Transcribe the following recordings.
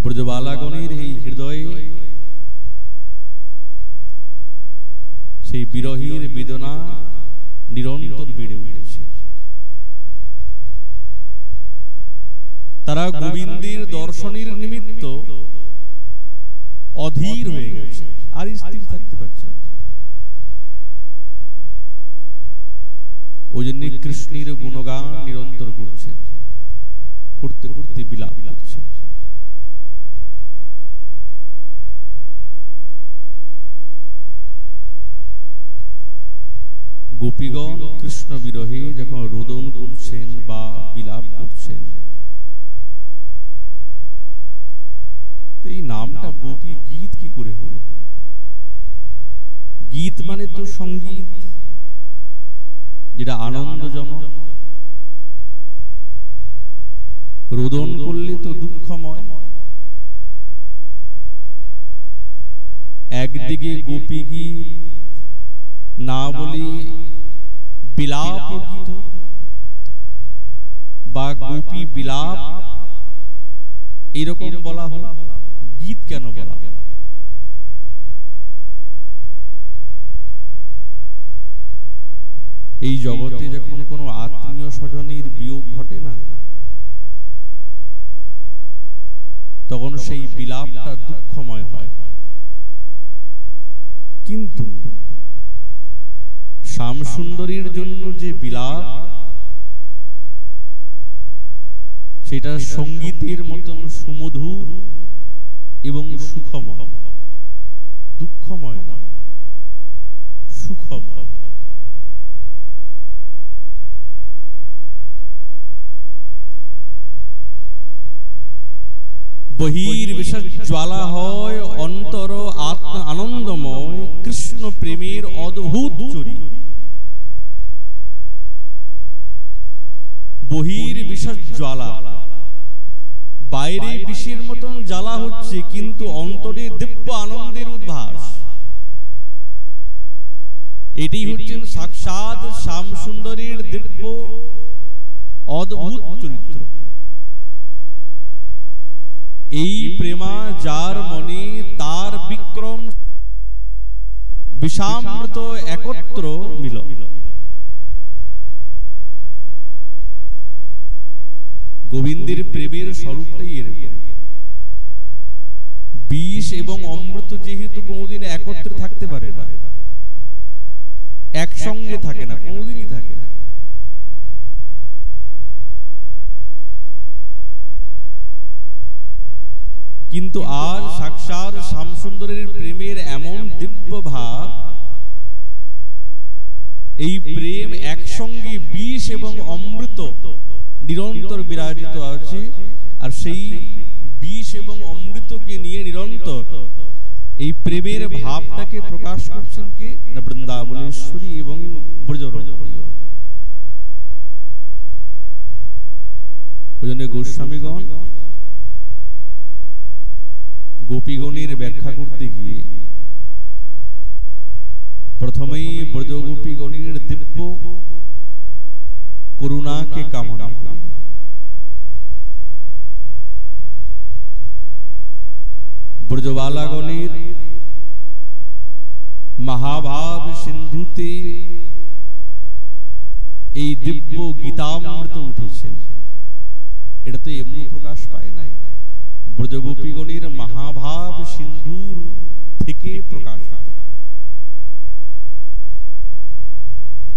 ব্রজবালাগণের এই হৃদয়ে সেই বিরহীর বেদনা নিরন্তর বেড়ে উঠেছে। তারা গোবিন্দের দর্শনের নিমিত্ত অধীর হয়ে গেছে, আর স্থির থাকতে পারছে না। ওই জন্য কৃষ্ণের গুণগান নিরন্তর করছে, করতে করতে বিলাপ করছে। গোপীগণ কৃষ্ণ বিরহে যখন রোদন করছেন বা বিলাপ করছেন, এই নামটা গোপী গীত কি করে হলো? গীত মানে তো সঙ্গীত, যেটা আনন্দজনক। রোদন করলে তো দুঃখময়। একদিকে গোপী গীত না বলি বিলাপ গীত বা গোপী বিলাপ এরকম বলা হলো, গীত কেন বলা হলো? এই জগতে যখন কোনো আত্মীয় স্বজনের বিয়োগ ঘটে না, তখন সেই বিলাপটা দুঃখময় হয়। কিন্তু শ্যামসুন্দরীর জন্য যে বিলাপ, সেটা সঙ্গীতের মতন সুমধুর এবং সুখময়, দুঃখময় নয়, সুখময়। বহির বিশেষ জ্বালা হয়, অন্তর আত্মা আনন্দময়, কৃষ্ণ প্রেমের অদ্ভুত চরি। বহির বিশেষ জ্বালা, বাইরে বিষের মতন জ্বালা হচ্ছে, কিন্তু অন্তরে দিব্য আনন্দের উদ্ভাস। এটি হচ্ছেন সাক্ষাৎ শ্যামসুন্দরীর দিব্য অদ্ভুত চরিত্র। এই প্রেমা যার মনে, তার বিক্রম বিষামৃত একত্র মিল। গোবিন্দের প্রেমের স্বরূপটাই এরকম। বিষ এবং অমৃত যেহেতু কোনোদিন একত্রে থাকতে পারে না, একসঙ্গে থাকে না, কোনোদিনই থাকে না। কিন্তু আজ সাক্ষাৎ শ্যামসুন্দরীর প্রেমের এমন দিব্য ভাব, এই প্রেম একসঙ্গে বিষ এবং অমৃত নিরন্তর বিরাজিত আছে। আর সেই বিষ এবং অমৃতকে নিয়ে নিরন্তর এই প্রেমের ভাবটাকে প্রকাশ করছেন কে না? বৃন্দাবনেশ্বরী এবং ব্রজরমণী। ওই জন্য গোস্বামীগণ গোপীগণের ব্যাখ্যা করতে গিয়ে প্রথমেই ব্রজগোপীগণের দিব্য করুণাকে কামনা করি। ব্রজবালাগণের মহাভাব সিন্ধুতে এই দিব্য গীতামৃত উঠেছে। এটা তো এমনি প্রকাশ পায় না, ব্রজগোপীগণের মহাভাব সিন্ধুর থেকে প্রকাশিত।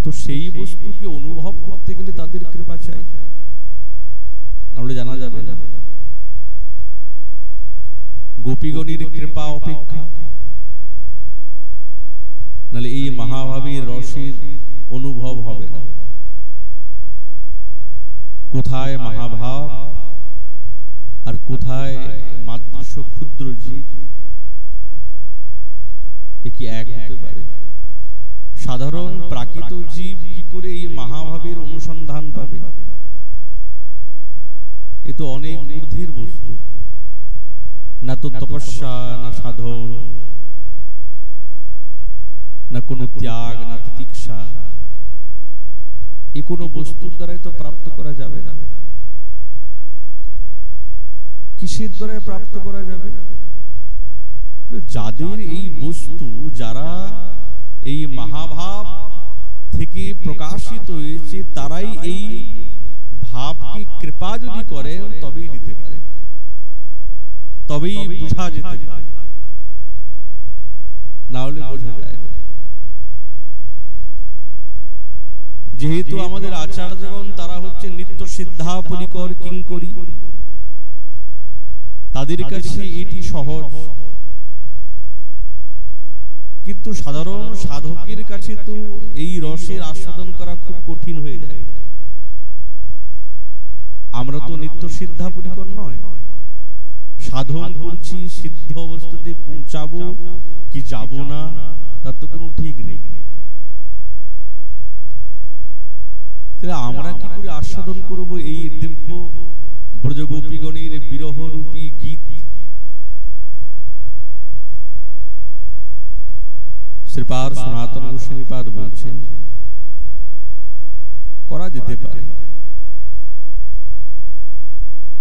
তো সেই বস্তুকে অনুভব করতে গেলে তাদের কৃপা চাই, নাহলে জানা যাবে না। গোপীগণের কৃপা অপেক্ষা নাহলে এই মহাভাবের রসের অনুভব হবে না। কোথায় মহাভাব আর কোথায় মাদৃশ ক্ষুদ্র জীব, এ কি এক হতে পারে? সাধারণ প্রাকৃত জীব কি করে এই মহাভাবের অনুসন্ধান পাবে? এ তো অনেক ঊর্ধ্বের বস্তু, না তো তপস্যা, না সাধন, না কোনো ত্যাগ, না তিতিক্ষা, এ কোনো বস্তুর দ্বারাই তো প্রাপ্ত করা যাবে না। কিসের দ্বারা প্রাপ্ত করা যাবে? যাদের এই বস্তু, যারা এই মহাভাব থেকে প্রকাশিত হয়েছে, তারাই এই ভাবকে কৃপা যদি করেন তবেই দিতে পারে, তবেই বোঝা যেতে পারে, না হলে বোঝা যায় না। যেহেতু আমাদের আচার্যগণ তারা হচ্ছে নিত্য সিদ্ধা পরিকর কিঙ্করী, তাদের কাছে এটি সহজ, কিন্তু সাধারণ সাধকের কাছে তো এই রসের আস্বাদন করা খুব কঠিন হয়ে যায়। আমরা তো নিত্য সিদ্ধা পরিকর নয়, সাধন করছি, সিদ্ধ অবস্থাতে পৌঁছাবো কি যাব না তার তো কোনো ঠিক নেই। তাহলে আমরা কি করে আস্বাদন করব এই দিব্য ব্রজগোপীগণের বিরহ রূপী গীত? শ্রীপাদ সনাতন গোস্বামীপাদ বলছেন করা যেতে পারে,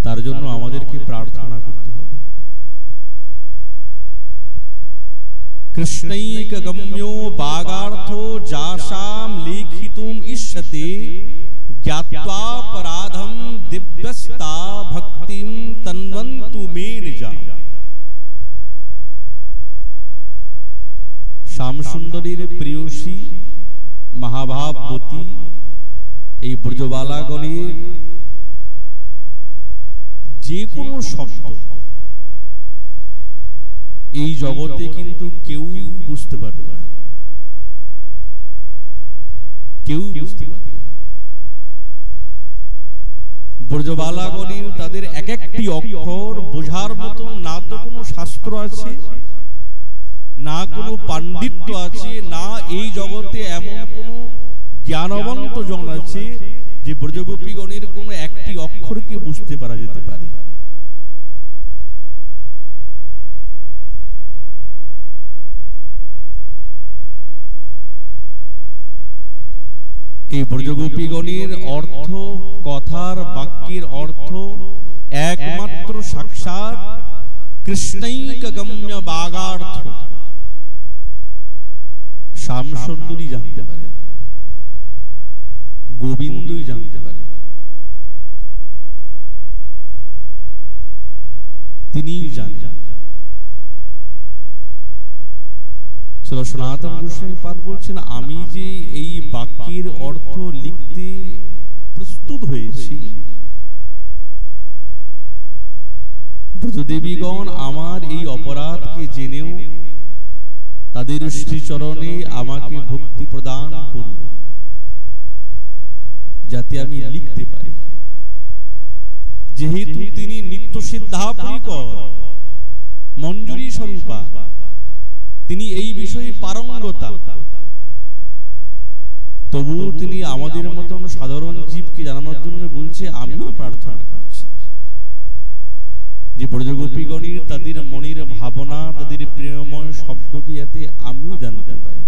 তার জন্য আমাদেরকে প্রার্থনা করতে হবে। কৃষ্ণৈক গম্যো বাগার্থো যাসাম লিখিতুম ইষ্যতে জ্ঞাত্বা পরাধম দিব্যস্তা ভক্তিম তন্বন্তু মে নিজা। শ্যামসুন্দরীর প্রিয়সী মহাভাবতী এই ব্রজবালাগণের যে কোনো শব্দ এই জগতে কিন্তু কেউ বুঝতে পারবে না, কেউ বুঝতে পারবে না। ব্রজবালাগণের তাদের এক একটি অক্ষর বোঝার মতো না তো কোনো শাস্ত্র আছে, না কোনো পাণ্ডিত্য আছে, না এই জগতে এমন কোনো জ্ঞানবন্ত জন আছে যে ব্রজগোপীগণের কোনো একটি অক্ষরকে বুঝতে পারা যেতে পারে। এই ব্রজগোপীগণের অর্থ, কথার বাক্যের অর্থ একমাত্র সাক্ষাৎ কৃষ্ণৈক গম্য বাগার্থ শ্যামসুন্দরী জানতে পারে, গোবিন্দই জানতে পারে, তিনিই জানেন। সনাতন গোস্বামীপাদ বলছেন, আমি যে এই বাক্যের অর্থ লিখতে প্রস্তুত হয়েছি, ব্রজদেবীগণ আমার এই অপরাধকে জেনেও তাদের শ্রীচরণে আমাকে ভক্তি প্রদান করুন, যাতে আমি লিখতে পারি। যেহেতু তিনি নিত্য সিদ্ধা পরিকর মঞ্জুরি স্বরূপা, তিনি এই বিষয়ে পারঙ্গতা, তবুও তিনি আমাদের মতন সাধারণ জীবকে জানানোর জন্য বলছে, আমিও প্রার্থনা করছি যে ব্রজগোপীগণের তাদের মনের ভাবনা, তাদের প্রেমময় শব্দকে যাতে আমিও জানতে পারি।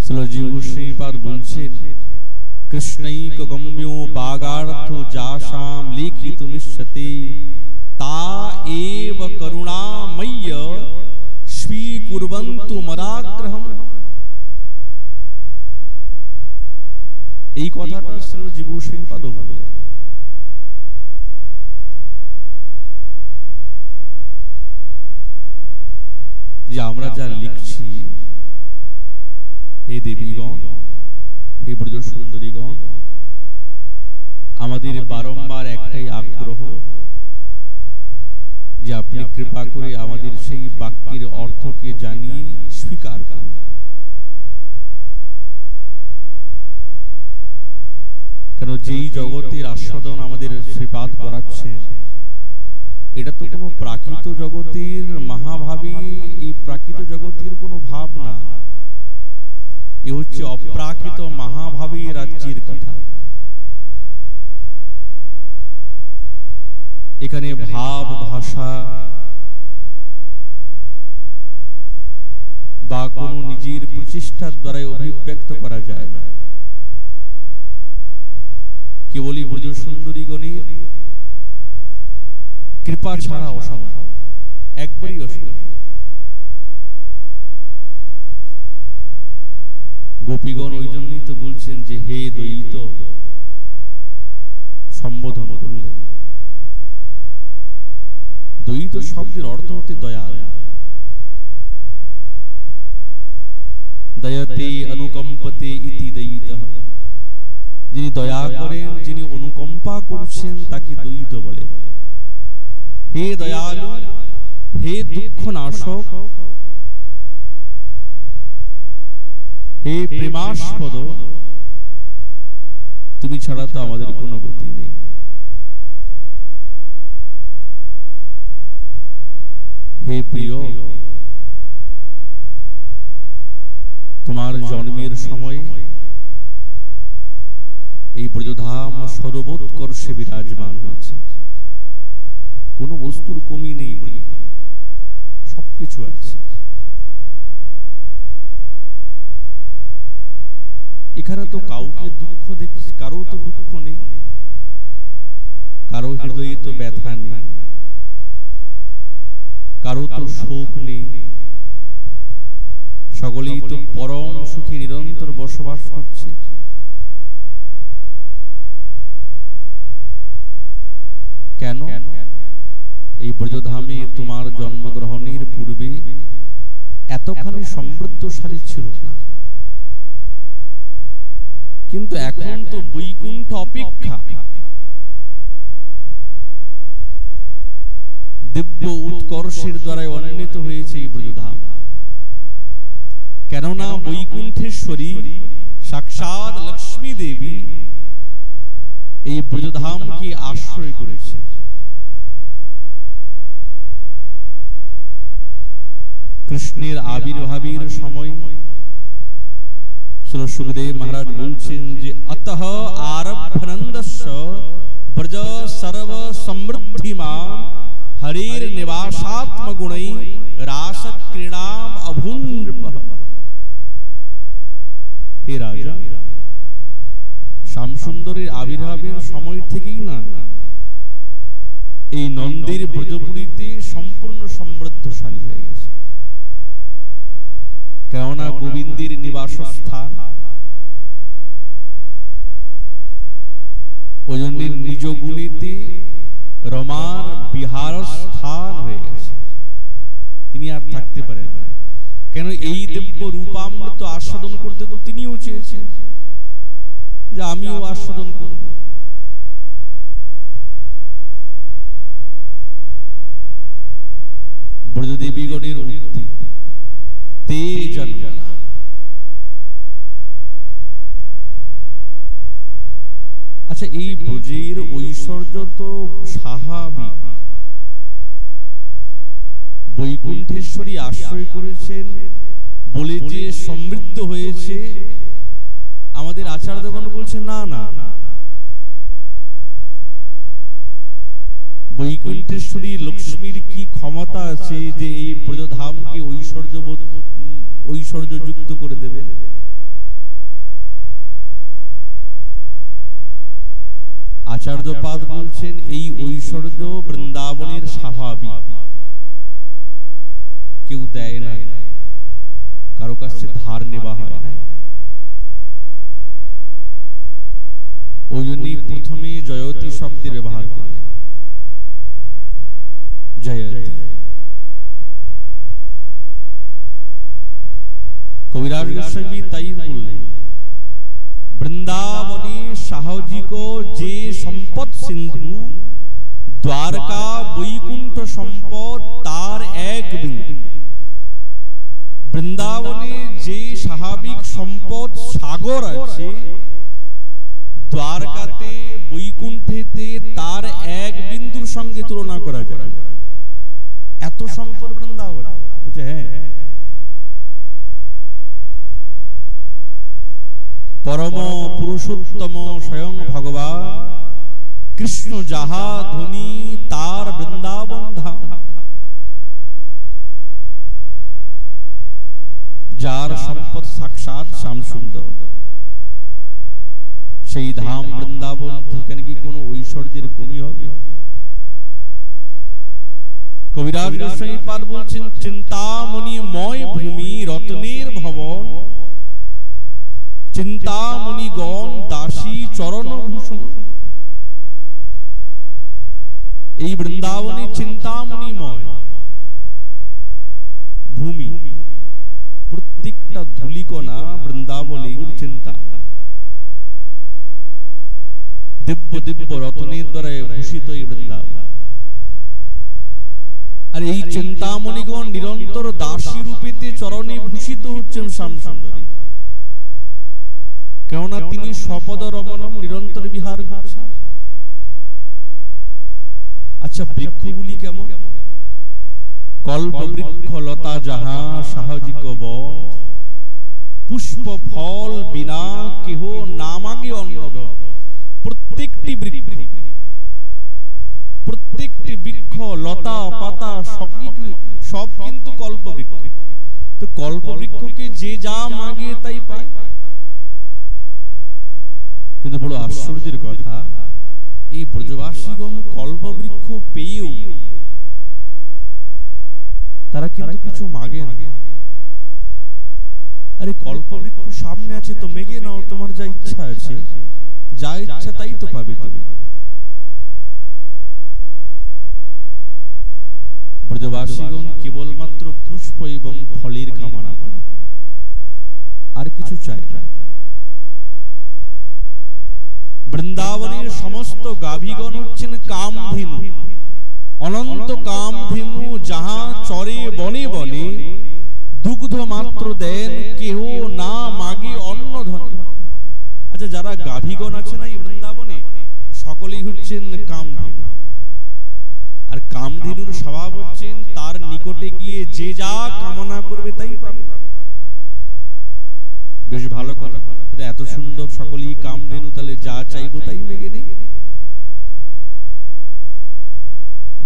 শ্রীজি গোস্বামীপাদ বলছেন, কৃষ্ণৈক গম্যো বাগার্থ যাসাম লিখিতুমিষ্যতে তা এব করুণাময়্য স্বীকুর্বন্তু মদাগ্রহম। এই কথাটা শ্রীজি গোস্বামীপাদ বললেন। যে আমরা যা লিখছি, হে দেবীগণ, হে ব্রজ সুন্দরীগণ, আমাদের বারংবার একটাই আগ্রহ যে আপনি কৃপা করে আমাদের সেই বাক্যের অর্থকে জানিয়ে স্বীকার করুন। কেন যেই জগতের আস্বাদন আমাদের শ্রীপাদ করাচ্ছেন, এটা তো কোনো প্রাকৃত জগতের মহাভাবী, এই প্রাকৃত জগতের কোনো ভাব না, এ হচ্ছে অপ্রাকৃত মহাভাবী রাজ্যের কথা। এখানে ভাব, ভাষা বা কোনো নিজের প্রচেষ্টার দ্বারা অভিব্যক্ত করা যায় না। কেবলই ব্রজ সুন্দরীগণের কৃপা ছাড়া অসম্ভব, একবারই অসম্ভব। গোপীগণ ওই জন্যই তো বলছেন যে হে দ্বৈত সম্বোধন করলেন। দ্বৈত শব্দের অর্থ হতে দয়াল। দয়াতে অনুকম্পতে ইতি দ্বৈতঃ, যিনি দয়া করেন, যিনি অনুকম্পা করছেন তাকে দ্বৈত বলে। হে দয়ালু, হে দুঃখ নাশক, হে প্রেমাস্পদ, তুমি ছাড়া তো আমাদের কোনো গতি নেই। হে প্রিয়, তোমার জন্মের সময় এই ব্রজধাম সর্বোৎকর্ষে বিরাজমান হয়েছে। কোনো বস্তুর কমি নেই ব্রজধাম, সবকিছু আছে। এখানে তো কাউকে দুঃখ দেখি, কারো তো দুঃখ নেই, কারো হৃদয়ে তো ব্যথা নেই, কারো তো শোক নেই, সকলেই তো পরম সুখী নিরন্তর বসবাস করছে। কেন? এই ব্রজধামে তোমার জন্মগ্রহণের পূর্বে এতখানি সমৃদ্ধশালী ছিল না, কিন্তু এখন তো বৈকুণ্ঠ অপেক্ষা দিব্য উৎকর্ষের দ্বারা অন্বিত হয়েছে এই ব্রজধাম। কেননা বৈকুণ্ঠেশ্বরী সাক্ষাৎ লক্ষ্মী দেবী এই ব্রজধামকে আশ্রয় করেছে। কৃষ্ণের আবির্ভাবের সময় শ্রী সুখদেব মহারাজ বলছেন যে অতঃ আরভ্যনন্দস্য ব্রজ সর্ব সমৃদ্ধিমান হরের নিবাসাত্ম গুণৈ রাস ক্রীড়াম অভুনৃপঃ। হে রাজা, শ্যামসুন্দরের আবির্ভাবের সময় থেকেই না এই নন্দের ব্রজপুরীতে সম্পূর্ণ সমৃদ্ধশালী হয়ে গেছে। কেননা গোবিন্দের নিবাসস্থান, ওই জন্য নিজ গুণীতে রমার বিহার স্থান হয়ে গেছে। তিনি আর থাকতে পারেন না, কেন এই দিব্য রূপামৃত আস্বাদন করতে তো তিনিও চেয়েছেন যে আমিও আস্বাদন করব। ব্রজদেবীগণের উক্তি তে জন্মনা। আচ্ছা, এই ব্রজের ঐশ্বর্য তো স্বাভাবিক। বৈকুণ্ঠেশ্বরী আশ্রয় করেছেন বলে যে সমৃদ্ধ হয়েছে, আমাদের আচার্যগণ বলছে না না, বৈকুণ্ঠেশ্বরী লক্ষ্মীর কি ক্ষমতা আছে যে এই ব্রজধামকে ঐশ্বর্যযুক্ত করে দেবেন? আচার্যপাদ বলছেন এই ঐশ্বর্য বৃন্দাবনের স্বাভাবিক, কেউ দেয় না, কারো কাছে ধার নেওয়া হয় না। ওই জন্যই প্রথমে জয়তী শব্দের ব্যবহার করলেন, জয়তী। কবিরাজ গোস্বামী তাই বললেন, বৃন্দাবনে সাহজি কো যে সম্পদ সিন্ধু, দ্বারকা বৈকুণ্ঠ সম্পদ তার এক বিন্দু। বৃন্দাবনে যে স্বাভাবিক সম্পদ সাগর আছে, দ্বারকাতে বৈকুণ্ঠেতে তার এক বিন্দুর সঙ্গে তুলনা করা যায়। এত সম্পদ বৃন্দাবন। বলছে হ্যাঁ, পরম পুরুষোত্তম স্বয়ং ভগবান কৃষ্ণ যাহা ধ্বনি তার বৃন্দাবন ধাম। যার সম্পদ সাক্ষাৎ শ্যামসুন্দর, সেই ধাম বৃন্দাবন, সেখানে কি কোনো ঐশ্বর্যের কমি হবে? কবিরাজ গোস্বামী পাদ বলছেন, চিন্তামণি ময় ভূমি রত্নের ভবন, চিন্তামণি গণ দাসী চরণ ভূষণ। এই বৃন্দাবনে চিন্তামণিময় ভূমি, প্রত্যেকটা ধূলিকণা বৃন্দাবনের চিন্তা, দিব্য দিব্য রত্নের দ্বারা ভূষিত এই বৃন্দাবন। আর এই চিন্তামণিগণ নিরন্তর দাসী রূপেতে চরণে ভূষিত হচ্ছেন শ্যামসুন্দরী, কেননা তিনি স্বপদ রমণম নিরন্তর বিহার করছেন। আচ্ছা, বৃক্ষগুলি কেমন? কল্প বৃক্ষ লতা যাহা সাহজিক বন, পুষ্প ফল বিনা কেহ নামাগে অন্নধন। প্রত্যেকটি বৃক্ষ, প্রত্যেকটি বৃক্ষ লতা পাতা সব কিন্তু কল্প বৃক্ষ। তো কল্প বৃক্ষকে যে যা মাগে তাই পায়। কিন্তু বড় আশ্চর্যের কথা, এই ব্রজবাসীগণ কল্প বৃক্ষ পেয়েও তারা কিন্তু কিছু মাগে না। আরে কল্প বৃক্ষ সামনে আছে তো মেগে নাও, তোমার যা ইচ্ছা আছে, যা ইচ্ছা তাই তো পাবে তুমি। ব্রজবাসীগণ কেবলমাত্র পুষ্প এবং ফলের কামনা করে, আর কিছু চায় না। বৃন্দাবনের সমস্ত গাভীগণ হচ্ছেন কামধেনু, অনন্ত কামধেনু, যাহা চরে বনে বনে দুগ্ধ মাত্র দেন, কেহ না মাগে অন্ন ধনে। আচ্ছা, যারা গাভীগণ আছে না এই বৃন্দাবনে, সকলেই হচ্ছেন কামধেনু। আর কামধেনুর স্বভাব হচ্ছেন তার নিকটে গিয়ে যে যা কামনা করবে তাই পাবে। বেশ ভালো কথা, এত সুন্দর সকলেই কামধেনু, তাহলে যা চাইবো তাই মেগে নেই।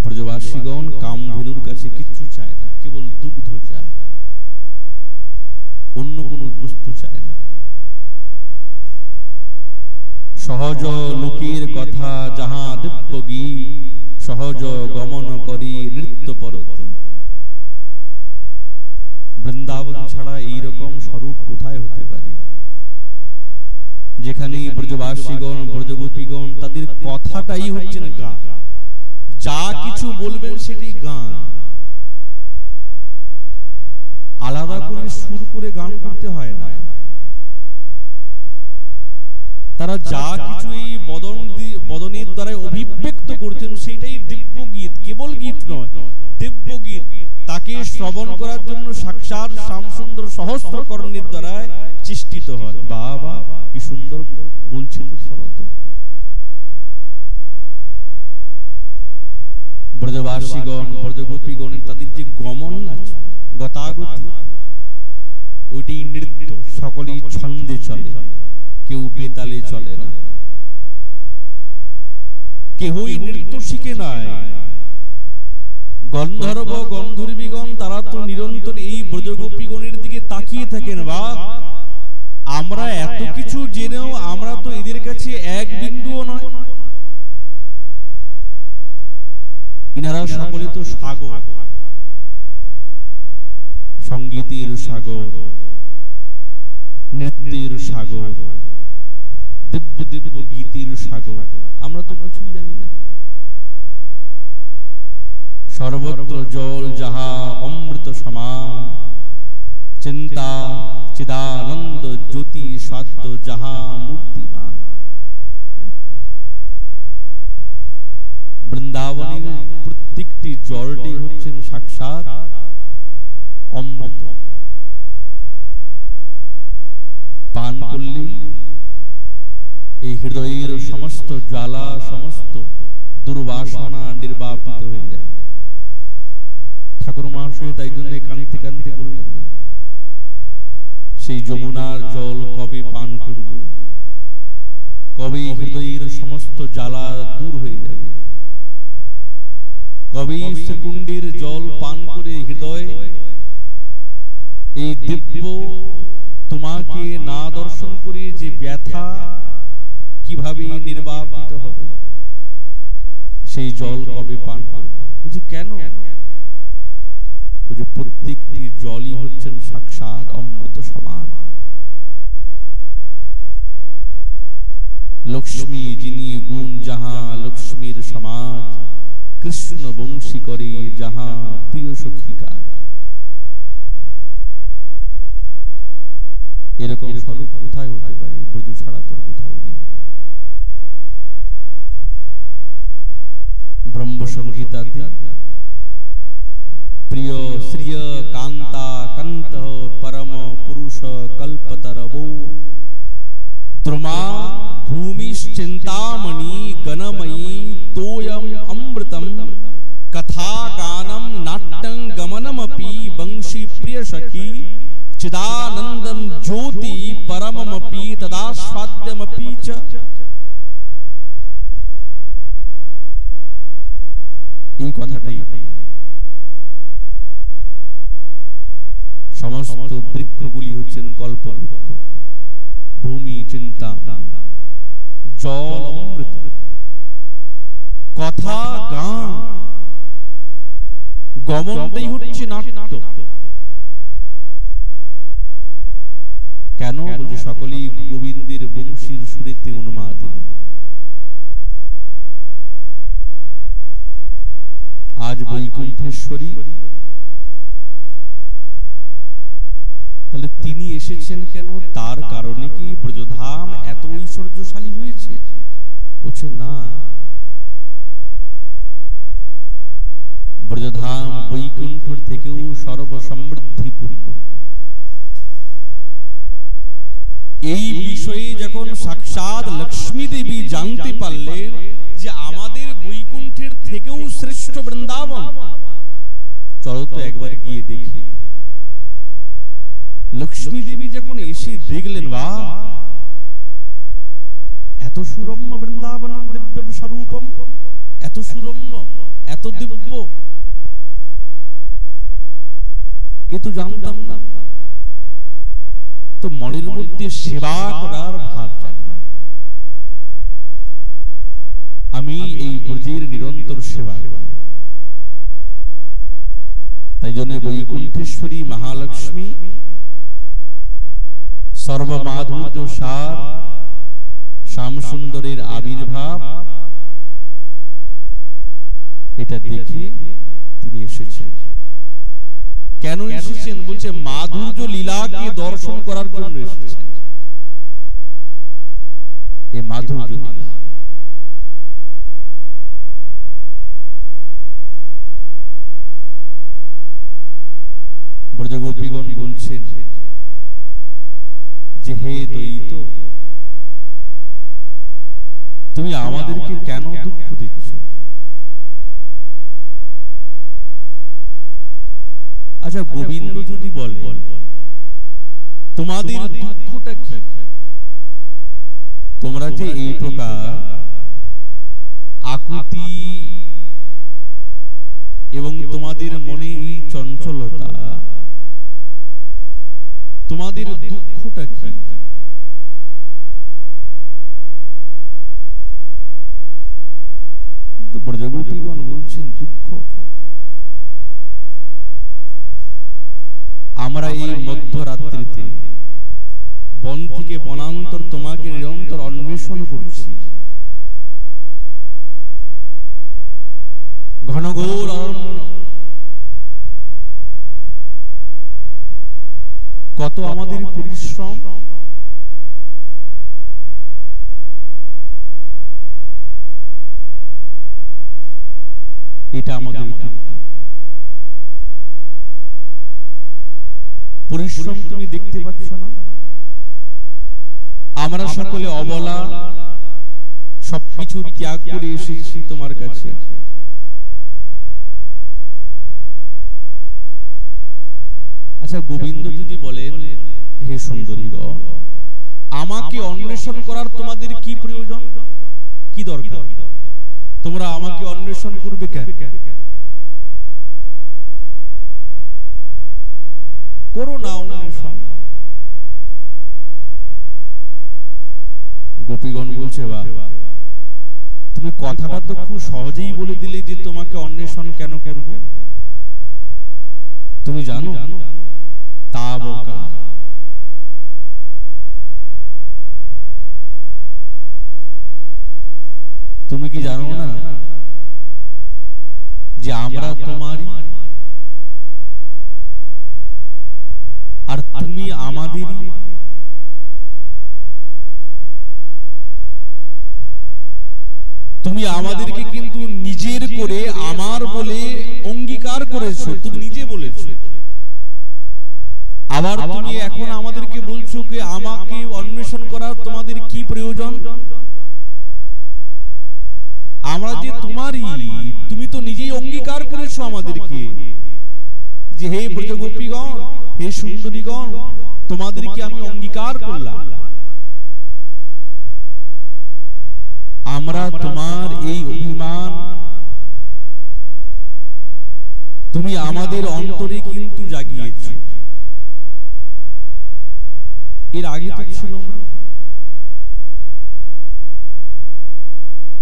ব্রজবাসীগণ কামধেনুর কাছে কিচ্ছু চায় না, কেবল দুগ্ধ চায়, অন্য কোন বস্তু চায় না। সহজ লোকের কথা যাহা দিব্য গীত, সহজ গমন করি নৃত্য পরতি। বৃন্দাবন ছাড়া এইরকম স্বরূপ কোথায় হতে পারে, যেখানে ব্রজবাসীগণ ব্রজগোপীগণ তাদের কথাটাই হচ্ছে না গান। যা কিছু বলবেন সেটি গান, আলাদা করে সুর করে গান করতে হয় না। তারা যা কিছু এই বদনের দ্বারা অভিব্যক্ত করতেন সেটাই দিব্য গীত, কেবল গীত নয়, দিব্য গীত। তাকে শ্রবণ করার জন্য সাক্ষাৎ শ্যামসুন্দর সহস্রকর্ণের দ্বারা চেষ্টিত হন। বাবা কি সুন্দর বলছে তো, শোনো তো। ব্রজবাসীগণ ব্রজগোপীগণ তাদের যে গমন আছে, গতাগতি, ওইটি নৃত্য, সকলেই ছন্দে চলে, কেউ বেতালে চলে না, কেহই নৃত্য শিখে নাই। গন্ধর্ব গন্ধর্বীগণ তারা তো নিরন্তর এই ব্রজগোপীগণের দিকে তাকিয়ে থাকেন। বা আমরা এত কিছু জেনেও আমরা তো এদের কাছে এক বিন্দুও নয়। ইনারা সকলে তো সাগর, সঙ্গীতের সাগর, নৃত্যের সাগর, দিব্য দিব্য গীতির সাগর। আমরা তো কিছুই জানি না। সর্বত্র জল যাহা অমৃত সমান, চিন্তা চিদানন্দ জ্যোতি সত্য যাহা মূর্তিমান। বৃন্দাবনের প্রত্যেকটি জলটি হচ্ছেন সাক্ষাৎ অমৃত। পান করলেই এই হৃদয়ের সমস্ত জ্বালা, সমস্ত দুর্বাসনা নির্বাপিত হয়ে যায়। ঠাকুর মহাশয় তাই জন্য কান্তি কান্তি বললেন না, সেই যমুনার জল কবে পান করব, কবে হৃদয়ের সমস্ত জ্বালা দূর হয়ে যাবে, কবে শ্রীকুণ্ডের জল পান করে হৃদয় এই দিব্য তোমাকে না দর্শন করে যে ব্যথা কিভাবে নির্বাপিত হবে, সেই জল কবে পান করব? বলছি কেন? বলছে প্রত্যেকটি জলই হচ্ছেন সাক্ষাৎ অমৃত সমান। লক্ষ্মী যিনি গুণ যাহা লক্ষ্মীর সমাজ, কৃষ্ণ বংশী করে যাহা প্রিয় সখী কাজ। এরকম স্বরূপ কোথায় হতে পারে? ব্রজ ছাড়া তোর কোথাও নেই। ব্রহ্ম সংহিতাতে প্রিয় শ্রিয় কান্তা কন্ত পরম পুরুষ কল্পতরবো দ্রুমা ভূমিশ্চিন্তামণি গণময়ী তোয়ম অমৃতম कथा गानम नाट्यं गमनमपि वंशी प्रिय सखी चिदानंदम ज्योति परममपि तदास्वाद्यमपि च। এই কথাটাই সমস্ত বৃক্ষগুলি হচ্ছেন কল্পবৃক্ষ, ভূমি চিন্তামণি, জল অমৃত, কথা গান, গমনটাই হচ্ছে নাট্য। কেন? বলছে সকলেই গোবিন্দের বংশীর সুরেতে উন্মাদিনী। আজ বৈকুণ্ঠেশ্বরী, তাহলে তিনি এসেছেন কেন? তার কারণে কি ব্রজধাম এত ঐশ্বর্যশালী হয়েছে? বলছে না, ব্রজধাম বৈকুণ্ঠের থেকেও সর্বসমৃদ্ধিপূর্ণ। এই বিষয়ে যখন সাক্ষাৎ লক্ষ্মী দেবী জানতে পারলেন যে আমাদের বৈকুণ্ঠের থেকেও শ্রেষ্ঠ বৃন্দাবন, চলো তো একবার গিয়ে দেখি। লক্ষ্মী দেবী যখন এসে দেখলেন, বাহ, এত সুরম্য বৃন্দাবনম দিব্য স্বরূপম, এত সুরম্য, এত দিব্য, এ তো জানতাম না। তো মনের মধ্যে সেবা করার ভাব জাগল, আমি এই ব্রজের নিরন্তর সেবা করব। তাই জন্য বৈকুণ্ঠেশ্বরী মহালক্ষ্মী সর্বমাধুর্য সার শ্যামসুন্দরের আবির্ভাব, এটা দেখে তিনি এসেছেন। কেন এসেছেন? বলছে মাধুর্য লীলাকে দর্শন করার জন্য এসেছেন। এই মাধুর্য লীলা ব্রজগোপীগণ বলছেন যে হে দ্বৈত, তুমি আমাদেরকে কেন দুঃখ দিচ্ছ? আচ্ছা, গোবিন্দ যদি বলে তোমাদের দুঃখটা কি? তোমরা যে এই প্রকার আকুতি এবং তোমাদের মনে এই চঞ্চলতা, তোমাদের দুঃখটা কি? তো ব্রজগোপীগণ বলছেন দুঃখ, আমরা এই মধ্যরাত্রিতে বন থেকে বনান্তর তোমাকে নিরন্তর অন্বেষণ করছি, ঘনঘোর অরণ্য, কত আমাদের পরিশ্রম, এটা আমাদের পরিশ্রম তুমি দেখতে পাচ্ছ না? আমরা সকলে অবলা, সবকিছু ত্যাগ করে এসেছি তোমার কাছে। আচ্ছা, গোবিন্দ যদি বলেন হে সুন্দরীগণ, আমাকে অন্বেষণ করার তোমাদের কি প্রয়োজন, কি দরকার? তোমরা আমাকে অন্বেষণ করবে কেন? করো না অন্বেষণ। গোপীগণ বলছে, বাহ, তুমি কথাটা তো খুব সহজেই বলে দিলে যে তোমাকে অন্বেষণ কেন করব। তুমি জানো তাবকা, তুমি কি জানো না যে আমরা তোমারই আর তুমি আমাদেরই। তুমি আমাদেরকে কিন্তু নিজের করে আমার বলে অঙ্গীকার করেছো, তুমি নিজে বলেছো। আবার তুমি এখন আমাদেরকে বলছো যে আমাকে অন্বেষণ করার তোমাদের কি প্রয়োজন। আমরা যে তোমারই, তুমি তো নিজেই অঙ্গীকার করেছো আমাদেরকে যে হে ব্রজগোপীগণ, হে সুন্দরীগণ, তোমাদেরকে আমি অঙ্গীকার করলাম। আমরা তোমার এই অভিমান তুমি আমাদের অন্তরে কিন্তু জাগিয়েছো, এর আগে তো ছিল না।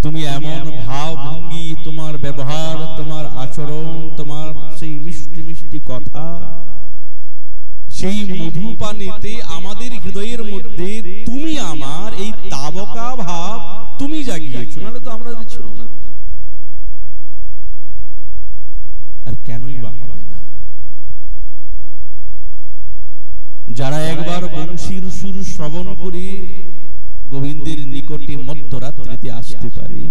তুমি এমন ভাব ভঙ্গি, তোমার ব্যবহার, তোমার আচরণ, তোমার সেই মিষ্টি মিষ্টি কথা, সেই মধুপানেতে আমাদের হৃদয়ের মধ্যে তুমি আমার এই তাবকা ভাব তুমি জাগিয়েছো, নাহলে তো আমরা ছিল না। আর কেনই বা হবে না? যারা একবার বংশীর সুর শ্রবণ করে গোবিন্দের নিকটে মধ্যরাত্রিতে আসতে পারে,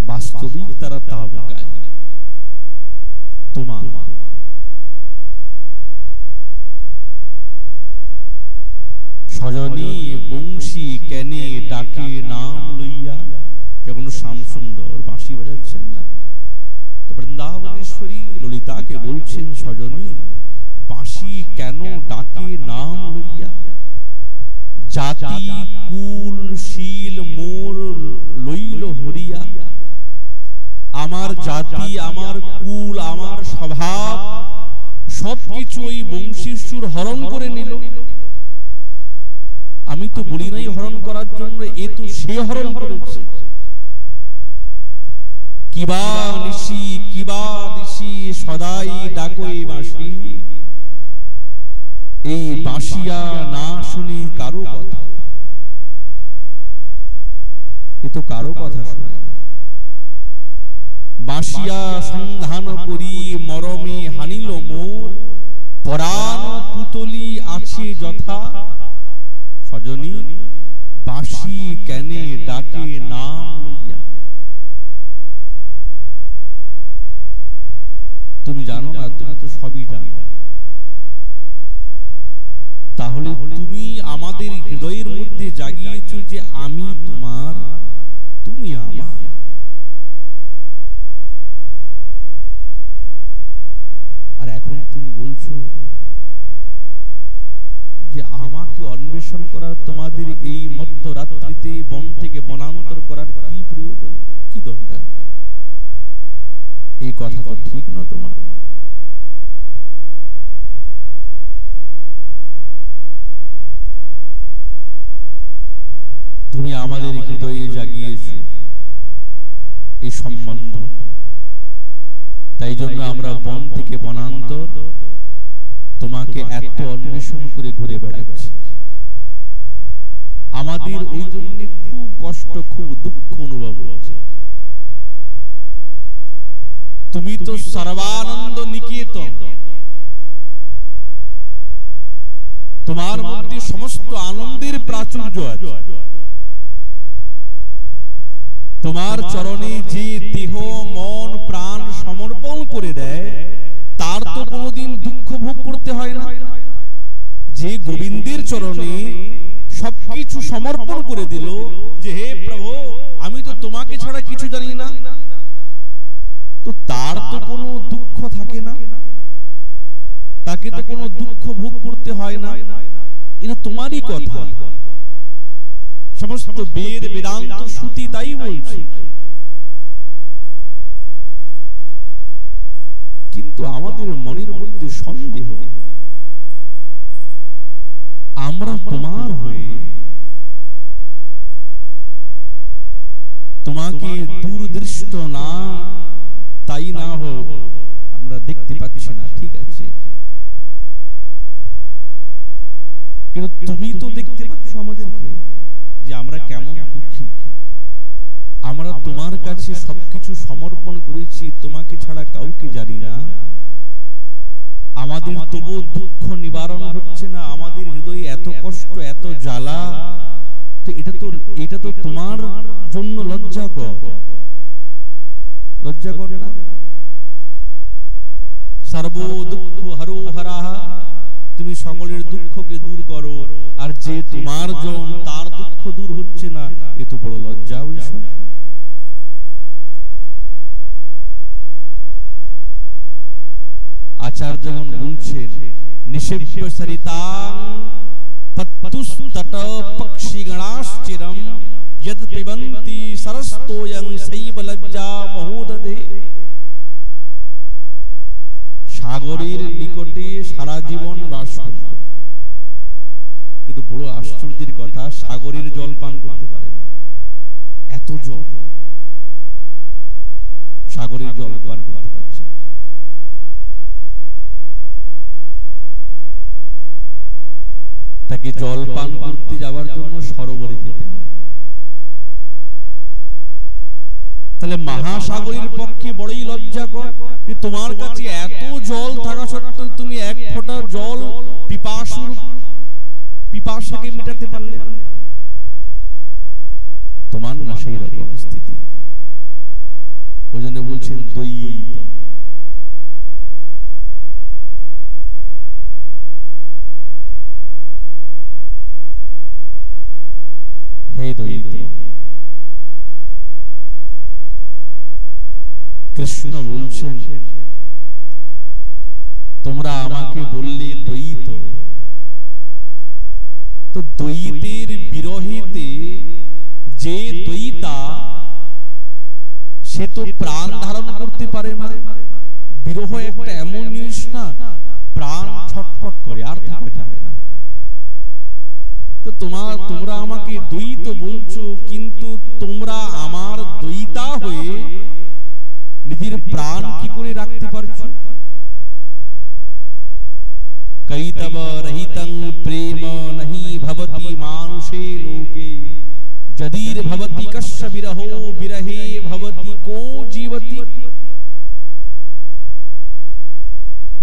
বাস্তবিক তারা তাবকায় তোমার। সজনী বংশী কেনে ডাকে নাম লইয়া, যখন শ্যামসুন্দর বাঁশি বাজাচ্ছেন না, তো বৃন্দাবনেশ্বরী ললিতাকে বলছেন, সজনী বাঁশি কেন ডাকে নাম লইয়া, জাতি কুল শীল মোর লইল হরিয়া। আমার জাতি, আমার কুল, আমার স্বভাব সবকিছু ওই বংশীর সুর হরণ করে নিল। আমি তো বলি নাই হরণ করার জন্য, এ তো সে হরণ করেছে। কিবা নিশি কিবা দিশি সদাই ডাকই বাঁশি, এই বাঁশিয়া না শুনি কারো কথা, এ তো কারো কথা শুনে না। বাঁশিয়া সন্ধান করি মরমে হানিল মোর, পরাণ পুতলি আছে যথা। সজনী বাঁশি কেনে ডাকে নাম লইয়া। তুমি জানো না, তুমি তো সবই জানো। তাহলে তুমি আমাদের হৃদয়ের মধ্যে জাগিয়েছো যে আমি তোমার, তুমি আমার। আর এখন তুমি বলছো যে আমাকে অন্বেষণ করার, তোমাদের এই মধ্যরাত্রিতে বন থেকে বনান্তর করার কি প্রয়োজন, কি দরকার? এই কথা তো ঠিক না তোমার। তুমি আমাদের হৃদয়ে জাগিয়েছো এই সম্বন্ধ, তাই জন্য আমরা বন থেকে বনান্তর তোমাকে এত অন্বেষণ করে ঘুরে বেড়াচ্ছি। আমাদের ওই জন্য খুব কষ্ট, খুব দুঃখ অনুভব হচ্ছে। তুমি তো সর্বানন্দ নিকেতন, তোমার মধ্যে সমস্ত আনন্দের প্রাচুর্য আছে। তোমার চরণে যে দেহ মন প্রাণ সমর্পণ করে দেয়, তার তো কোনোদিন দুঃখ ভোগ করতে হয় না। যে গোবিন্দের চরণে সবকিছু সমর্পণ করে দিল যে হে প্রভু, আমি তো তোমাকে ছাড়া কিছু জানি না, তো তার তো কোনো দুঃখ থাকে না, তাকে তো কোনো দুঃখ ভোগ করতে হয় না। এটা তোমারই কথা। সমস্ত বেদ বেদান্ত শ্রুতি তাই বলছে। কিন্তু আমাদের মনের মধ্যে সন্দেহ, আমরা তোমার হয়ে তোমাকে দূরদৃষ্ট না তাই না হোক আমরা দেখতে পাচ্ছি না, ঠিক আছে, কিন্তু তুমি তো দেখতে পাচ্ছ আমাদেরকে যে আমরা কেমন দুঃখী। আমরা তোমার কাছে সবকিছু সমর্পণ করেছি, তোমাকে ছাড়া কাউকে জানি না। আমাদের তবু দুঃখ নিবারণ হচ্ছে না, আমাদের হৃদয়ে এত কষ্ট, এত জ্বালা। তো এটা তো তোমার জন্য লজ্জাকর, লজ্জাকর না? সর্ব দুঃখ হরো হরাহ, তুমি সকলের দুঃখকে দূর করো, আর যে তোমার জন তার দুঃখ দূর হচ্ছে না, এ তো বড় লজ্জা বিষয়। আচার্যগণ বলছেন নিষেব্য সরিতাং পত্তুস্তট পক্ষিগণাশ্চিরম যদ পিবন্তি সরস্তোয়ং সৈব লজ্জা মহোদধে। সাগরের নিকটে সারা জীবন বাস করবে, কিন্তু বড় আশ্চর্যের কথা, সাগরের জল পান করতে পারে না। এত জল, সাগরের জল পান করতে পারছে না। তাকে জল পান করতে যাওয়ার জন্য সরোবরে যেতে হয়। তাহলে মহাসাগরের পক্ষে বড়ই লজ্জাকর যে তোমার কাছে এত জল থাকা সত্ত্বেও তুমি এক ফোঁটা জল পিপাসাকে মেটাতে পারলে না। তোমার না সেই রকম স্থিতি। ওই জন্য বলছেন দ্বৈত। হে দ্বৈত, কৃষ্ণ বলছেন তোমরা আমাকে বললে দ্বৈত, তো দ্বৈতের বিরহেতে যে দ্বৈতা সে তো প্রাণ ধারণ করতে পারে না। বিরহ একটা এমন জিনিস না, প্রাণ ছটফট করে, আর থাকা যায় না। তো তোমরা আমাকে দ্বৈত বলছো, কিন্তু তোমরা আমার দ্বৈতা হয়ে নিজের প্রাণ কি করে রাখতে পারছো? কৈতব রহিতং প্রেম নহি ভবতি মানুষে লোকে যদির ভবতি কস্য বিরহো বিরহে ভবতি কো জীবতি।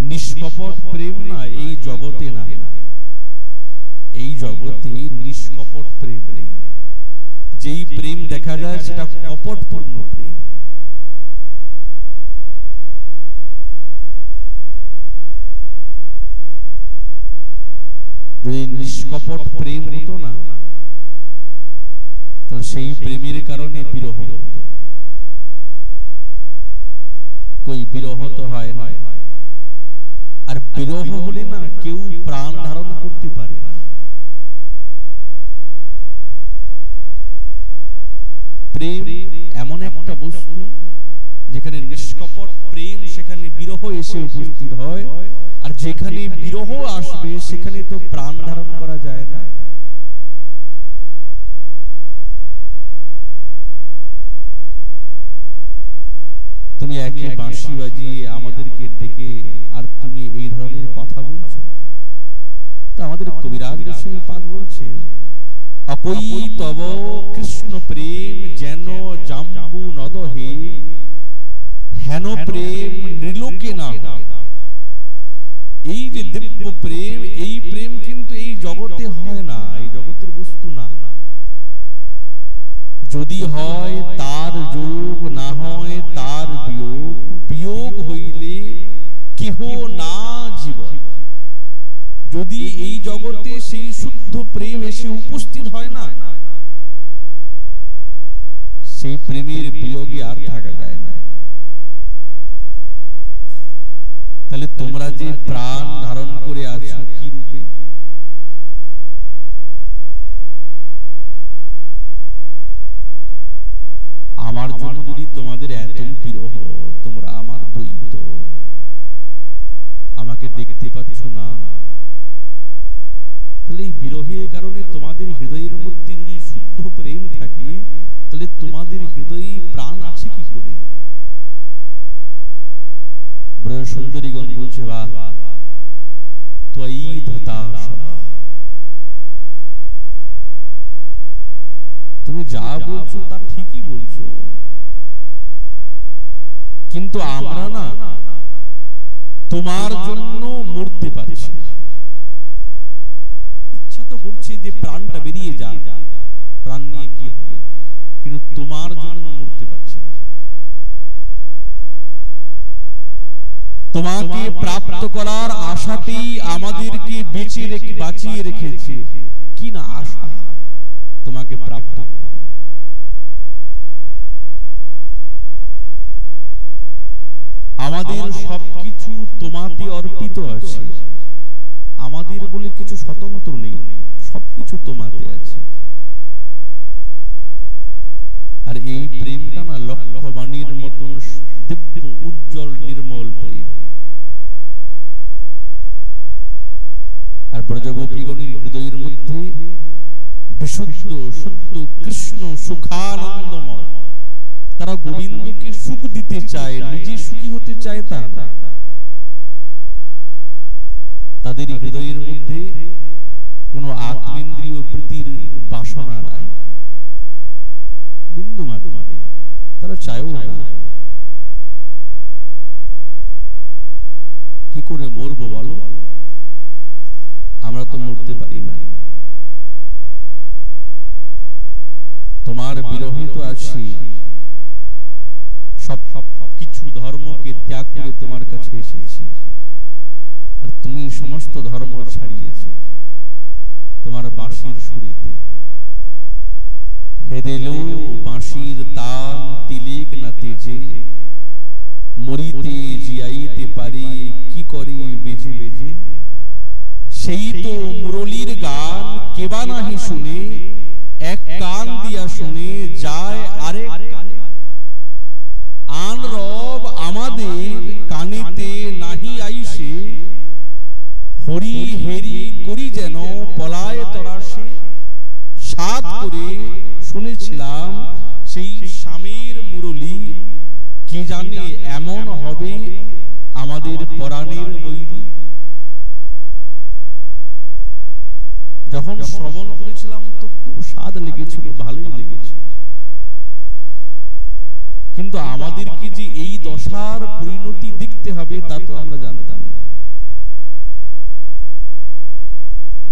নিষ্কপট প্রেম না এই জগতে নাই, এই জগতে নিষ্কপট প্রেম নেই। যেই প্রেম দেখা যায় সেটা কপটপূর্ণ প্রেম। যদি নিষ্কপট প্রেম হতো না, তাহলে সেই প্রেমের কারণে বিরহ হতো। কই বিরহ তো হয় না, আর বিরহ হলে না কেউ প্রাণ ধারণ করতে পারে না। প্রেম এমন একটা বস্তু যেখানে নিষ্কপট প্রেম, সেখানে বিরহ এসে উপস্থিত হয়, আর যেখানে বিরহ আসবে সেখানে তো প্রাণ ধারণ করা যায় না। তুমি একে বাঁশি বাজিয়ে আমাদেরকে ডেকে আর তুমি এই ধরনের কথা বলছো। তো আমাদের কবিরাজ গোস্বামী পাদ বলছেন অকই তব কৃষ্ণ প্রেম যেন জাম্বু নদহে হেন প্রেম নির্লোকে না। এই যে দিব্য প্রেম, এই প্রেম কিন্তু এই জগতে হয় না, এই জগতের বস্তু না। যদি হয় তার যোগ, না হয় তার বিয়োগ। বিয়োগ হইলে কেহ না জীবন। যদি এই জগতে সেই শুদ্ধ প্রেম এসে উপস্থিত হয় না, সেই প্রেমের বিয়োগে আর থাকা যায় না। তাহলে তোমরা যে প্রাণ ধারণ করে আছো কি রূপে? আমার জন্য যদি তোমাদের এতই বিরহ, তোমরা আমার দ্বৈত, আমাকে দেখতে পাচ্ছ না, তাহলে এই বিরহের কারণে তোমাদের হৃদয়ের মধ্যে যদি শুদ্ধ প্রেম থাকে, তাহলে তোমাদের হৃদয়ে প্রাণ আছে কি করে? ব্রজ সুন্দরীগণ বলছে, বাহ, ত্বয়ি ধৃতা সভা, তুমি যা বলছো তা ঠিকই বলছো, কিন্তু আমরা না তোমার জন্য মরতে পারছি না। ইচ্ছা তো করছে যে প্রাণটা বেরিয়ে যা, প্রাণ নিয়ে কি হবে, কিন্তু তোমার জন্য মরতে পারছি না। তোমাকে প্রাপ্ত করার আশাতেই আমাদেরকে বাঁচিয়ে রেখেছে। কি না আশা, তোমাকে প্রাপ্ত করব। আমাদের সবকিছু তোমাতে অর্পিত আছে, আমাদের বলে কিছু স্বতন্ত্র নেই, সবকিছু তোমাতে আছে। আর এই প্রেমটা না লক্ষ্যবাণীর মতন দিব্য উজ্জ্বল নির্মল প্রেম। আর ব্রজগোপীগণের হৃদয়ের মধ্যে বিশুদ্ধ শুদ্ধ কৃষ্ণ সুখানন্দময়। তারা গোবিন্দকে সুখ দিতে চায়, নিজে সুখী হতে চায় তা না। তাদের হৃদয়ের মধ্যে কোনো আত্মেন্দ্রিয় প্রীতির বাসনা নাই, বিন্দু মাত্র নেই, তারা চায়ও না। কি করে মরবো বলো? আমরা তো মরতে পারি না। তোমার বিরহে তো আছি, সব কিছু ধর্মকে ত্যাগ করে তোমার কাছে এসেছি, আর তুমি সমস্ত ধর্ম ছাড়িয়েছো তোমার বাঁশির সুরেতে। হেদেলো বাঁশির তাল তিলেক না তেজে, মরিতে জিয়াইতে পারে কি করে বেজে বেজে। সেই তো মুরলীর গান কেবা নাহি শুনে, এক কান দিয়া শুনে যায় আরেক কানে। আন রব আমাদের কানেতে নাহি আইসে, হরি হেরি করি যেন পলায় তরাসে। সাত করে শুনেছিলাম সেই স্বামীর মুরলী, কি জানে এমন হবে আমাদের পরাণের বৈরী। যখন শ্রবণ করেছিলাম তো খুব স্বাদ লেগেছিল, ভালোই লেগেছিল, কিন্তু আমাদেরকে যে এই দশার পরিণতি দেখতে হবে তা তো আমরা জানতাম না।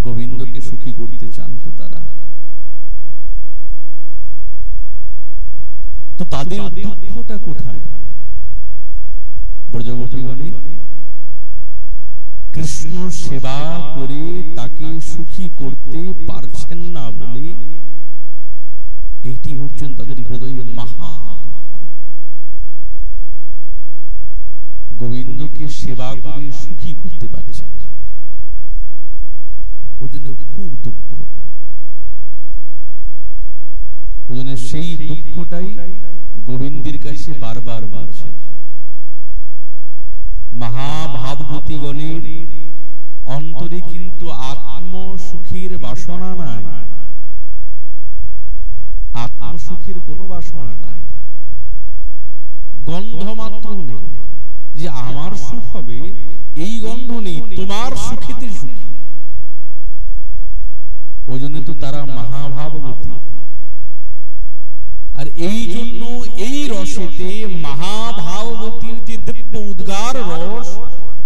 গোবিন্দকে সুখী করতে চান তো তারা, তো তাদের দুঃখটা কোথায়? ব্রজগোপীগণের কৃষ্ণ সেবা করে তাকে সুখী করতে পারছেন না বলে এইটি হচ্ছেন তাদের হৃদয়ে মহা দুঃখ। গোবিন্দকে সেবা করে সুখী করতে পারছেন না, ওই জন্য খুব দুঃখ। ওই জন্য সেই দুঃখটাই গোবিন্দের কাছে বারবার বলছে। মহাভাববতীগণের অন্তরে কিন্তু আত্মসুখের বাসনা নাই, আত্মসুখের কোনো বাসনা নাই, গন্ধ মাত্র নেই যে আমার সুখ হবে, এই গন্ধ নেই, তোমার সুখেতে সুখী। ওই জন্য তো তারা মহাভাববতী। আর এই জন্য এই রসেতে মহাভাববতীর যে দিব্য উদ্গার রস,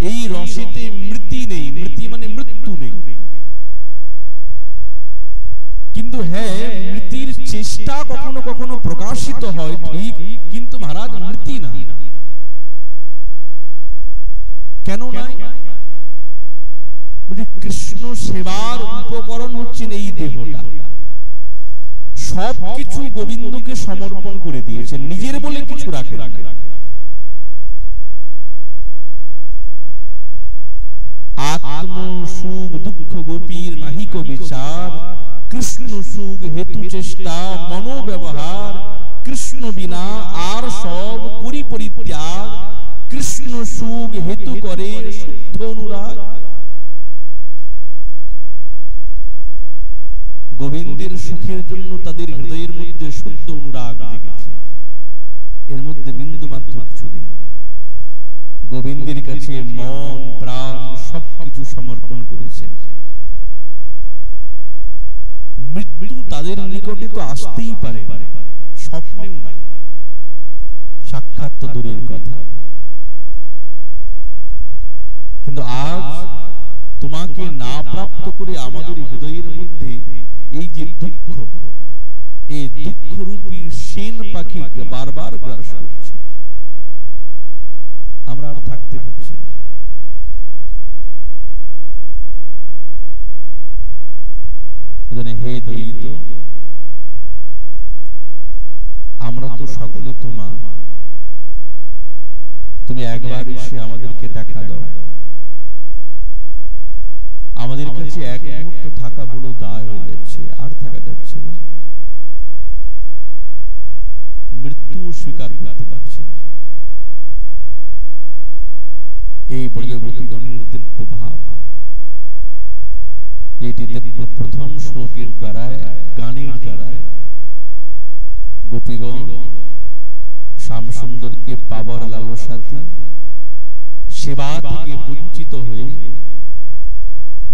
এই রসেতে মৃত্যু নেই, মৃত্যু মানে মৃত্যু নেই। কিন্তু হ্যাঁ, মৃত্যুর চেষ্টা কখনো কখনো প্রকাশিত হয় ঠিক, কিন্তু মহারাজ মৃত্যু না। কেন নাই? বলে কৃষ্ণ সেবার উপকরণ হচ্ছেন এই দেহটা। সবকিছু গোবিন্দকে সমর্পণ করে দিয়েছেন, নিজের বলে কিছু রাখেন না। আত্ম সুখ দুঃখ গোপীর নাহিক বিচার, কৃষ্ণ সুখ হেতু চেষ্টা মনোব্যবহার। কৃষ্ণ বিনা আর সব করি পরিত্যাগ, কৃষ্ণ সুখ হেতু করে শুদ্ধ অনুরাগ। গোবিন্দের সুখের জন্য তাদের হৃদয়ের মধ্যে শুদ্ধ অনুরাগ জেগেছে, এর মধ্যে বিন্দু মাত্র কিছু নেই। গোবিন্দের কাছে মন প্রাণ সবকিছু সমর্পণ করেছে। মৃত্যু তাদের নিকটে তো আসতেই পারে, স্বপ্নেও না, সাক্ষাৎ তো দূরের কথা। কিন্তু আজ তোমাকে না প্রাপ্ত করে আমাদের হৃদয়ের মধ্যে এই যে দুঃখ, এই দুঃখরূপী সেন পাখি বারবার গ্রাস করছে, আমরা আর থাকতে পারছি না। হে দয়িত, আমরা তো সকলে তোমার, তুমি একবার এসে আমাদেরকে দেখা দাও। আমাদের কাছে এক মুহূর্ত থাকা বড় দায় হয়ে যাচ্ছে, আর থাকা যাচ্ছে না। মৃত্যু স্বীকার করতে পারছি না। এই ব্রজগোপীগণের দিব্য ভাব, যেটি দিব্য প্রথম শ্লোকের দ্বারা, গানের দ্বারা গোপীগণ শ্যামসুন্দরকে পাবার লালসাতে সেবা থেকে বঞ্চিত হয়ে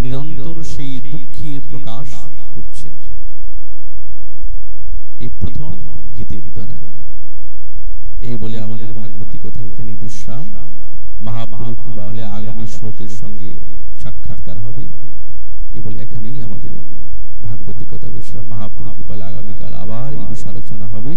নিরন্তর সেই দুঃখের প্রকাশ করছেন এই প্রথম গীতের দ্বারা। এই বলে আমাদের ভাগবতী কথা এখানে বিশ্রাম। মহাপুরুষ কৃপা হলে আগামী শ্লোকের সঙ্গে সাক্ষাৎকার হবে। এই বলে এখানেই আমাদের ভাগবতী কথা বিশ্রাম। মহাপুরুষ কৃপা হলে আগামীকাল আবার এই বিষয়ে আলোচনা হবে।